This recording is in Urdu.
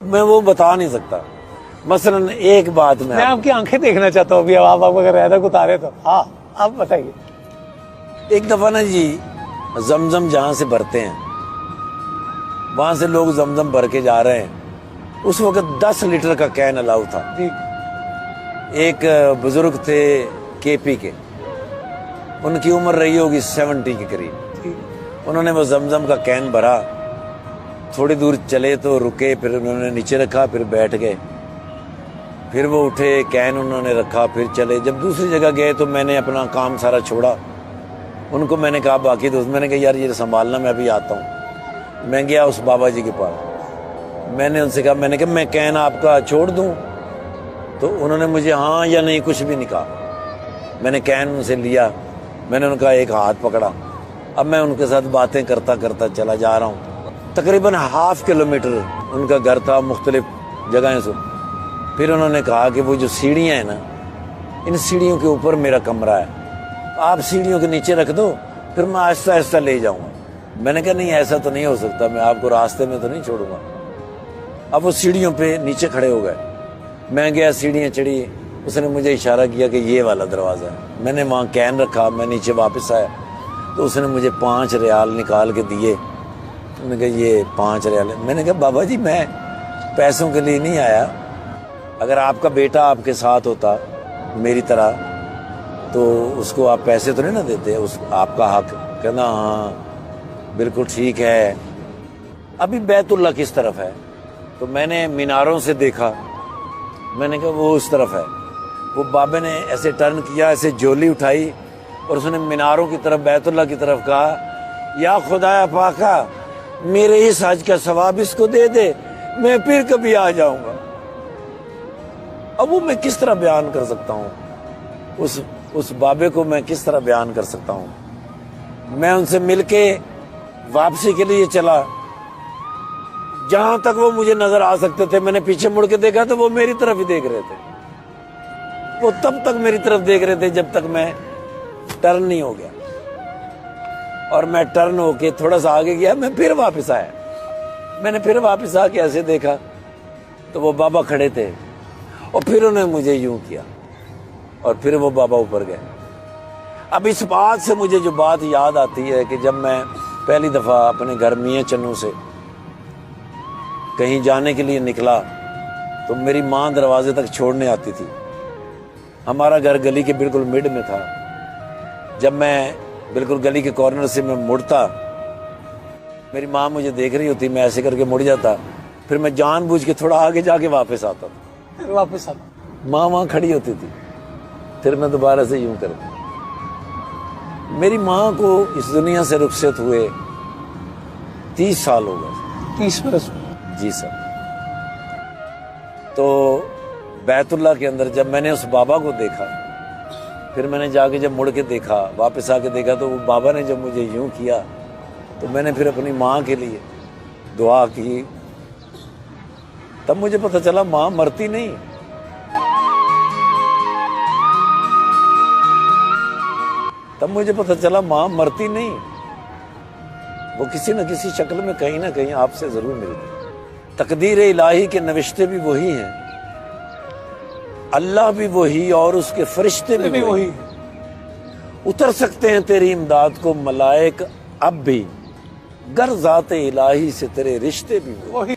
میں وہ بتا نہیں سکتا. مثلاً ایک بات میں آپ کی آنکھیں دیکھنا چاہتا ہوں ابھی. اب آپ اگر رہدک اتارے تو ہاں آپ بتائیے. ایک دفعہ نا جی زمزم جہاں سے بھرتے ہیں وہاں سے لوگ زمزم بھر کے جا رہے ہیں. اس وقت 10 لیٹر کا کین الاؤ تھا. ایک بزرگ تھے کے پی کے, ان کی عمر رہی ہوگی 70 کے قریب. انہوں نے وہ زمزم کا کین بھرا, تھوڑی دور چلے تو رکے, پھر انہوں نے نیچے رکھا, پھر بیٹھ گئے, پھر وہ اٹھے, کین انہوں نے رکھا, پھر چلے. جب دوسری جگہ گئے تو میں نے اپنا کام سارا چھوڑا. ان کو میں نے کہا باقی دوست, میں نے کہا یار یہ سنبھالنا, میں ابھی آتا ہوں. میں گیا اس بابا جی کے پاس, میں نے ان سے کہا, میں نے کہا میں کین آپ کا چھوڑ دوں؟ تو انہوں نے مجھے ہاں یا نہیں کچھ بھی نہیں کہا. میں نے کین ان سے لیا, میں نے ان کا ایک ہاتھ پکڑا. اب میں ان کے ساتھ باتیں کرتا کرتا چلا جا رہا ہوں. تقریباً ½ کلومیٹر ان کا گھر تھا, مختلف جگہیں سے. پھر انہوں نے کہا کہ وہ جو سیڑھیاں ہیں نا, ان سیڑھیوں کے اوپر میرا کمرہ ہے, آپ سیڑھیوں کے نیچے رکھ دو, پھر میں آہستہ آہستہ لے جاؤں گا. میں نے کہا نہیں ایسا تو نہیں ہو سکتا, میں آپ کو راستے میں تو نہیں چھوڑوں گا. اب وہ سیڑھیوں پہ نیچے کھڑے ہو گئے. میں گیا, سیڑھیاں چڑھی, اس نے مجھے اشارہ کیا کہ یہ والا دروازہ ہے. میں نے وہاں کین رکھا, میں نیچے واپس آیا تو اس نے مجھے 5 ریال نکال کے دیے. میں نے کہا یہ 5 ریال. میں نے کہا بابا جی میں پیسوں کے لیے نہیں آیا, اگر آپ کا بیٹا آپ کے ساتھ ہوتا میری طرح تو اس کو آپ پیسے تو نہیں نا دیتے, اس آپ کا حق. کہنا ہاں بالکل ٹھیک ہے. ابھی بیت اللہ کس طرف ہے؟ تو میں نے میناروں سے دیکھا, میں نے کہا وہ اس طرف ہے. وہ بابے نے ایسے ٹرن کیا, ایسے جولی اٹھائی اور اس نے میناروں کی طرف, بیت اللہ کی طرف کہا, یا خدایا پاکا میرے اس حج کا ثواب اس کو دے دے, میں پھر کبھی آ جاؤں گا. اب وہ میں کس طرح بیان کر سکتا ہوں, اس بابے کو میں کس طرح بیان کر سکتا ہوں. میں ان سے مل کے واپسی کے لیے چلا, جہاں تک وہ مجھے نظر آ سکتے تھے. میں نے پیچھے مڑ کے دیکھا تو وہ میری طرف ہی دیکھ رہے تھے. وہ تب تک میری طرف دیکھ رہے تھے جب تک میں ٹرن نہیں ہو گیا. اور میں ٹرن ہو کے تھوڑا سا آگے گیا, میں پھر واپس آیا. میں نے پھر واپس آ کے ایسے دیکھا تو وہ بابا کھڑے تھے, اور پھر انہوں نے مجھے یوں کیا, اور پھر وہ بابا اوپر گئے. اب اس بات سے مجھے جو بات یاد آتی ہے کہ جب میں پہلی دفعہ اپنے گھر میاں چنو سے کہیں جانے کے لیے نکلا تو میری ماں دروازے تک چھوڑنے آتی تھی. ہمارا گھر گلی کے بالکل مڈ میں تھا. جب میں بالکل گلی کے کارنر سے میں مڑتا, میری ماں مجھے دیکھ رہی ہوتی, میں ایسے کر کے مڑ جاتا, پھر میں جان بوجھ کے تھوڑا آگے جا کے واپس آتا تھا. واپس آتا, ماں وہاں کھڑی ہوتی تھی, پھر میں دوبارہ سے یوں کرتا. میری ماں کو اس دنیا سے رخصت ہوئے 30 سال ہو گئے. 30 برس. جی سر. تو بیت اللہ کے اندر جب میں نے اس بابا کو دیکھا, پھر میں نے جا کے جب مڑ کے دیکھا, واپس آ کے دیکھا, تو وہ بابا نے جب مجھے یوں کیا تو میں نے پھر اپنی ماں کے لیے دعا کی. تب مجھے پتہ چلا ماں مرتی نہیں. تب مجھے پتہ چلا ماں مرتی نہیں, وہ کسی نہ کسی شکل میں کہیں نہ کہیں آپ سے ضرور ملتی. تقدیر الہی کے نوشتے بھی وہی ہیں, اللہ بھی وہی, اور اس کے فرشتے بھی وہی. اتر سکتے ہیں تیری امداد کو ملائک اب بھی, گر ذات الہی سے تیرے رشتے بھی وہی.